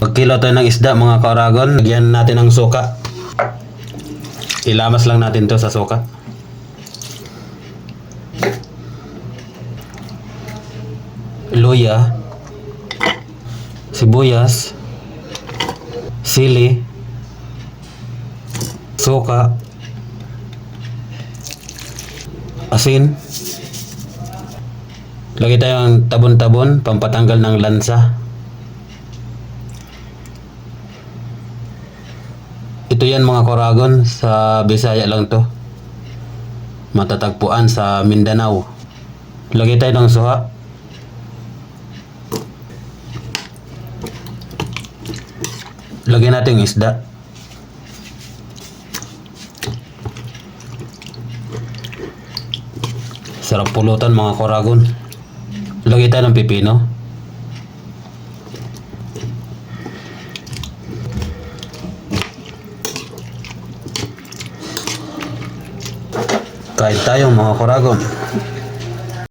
Magkilo tayo ng isda mga kauragon. Lagyan natin ng suka. Ilamas lang natin to sa suka. Luya, sibuyas, sili, suka, asin. Lagay tayong tabon-tabon, pampatanggal ng lansa. Ito yan mga kauragon, sa Bisaya lang to. Matatagpuan sa Mindanao. Lagay tayo ng suha. Lagyan natin yung isda. Sarap pulutan mga kauragon. Lagay tayo ng pipino. Kain tayo mga kauragon.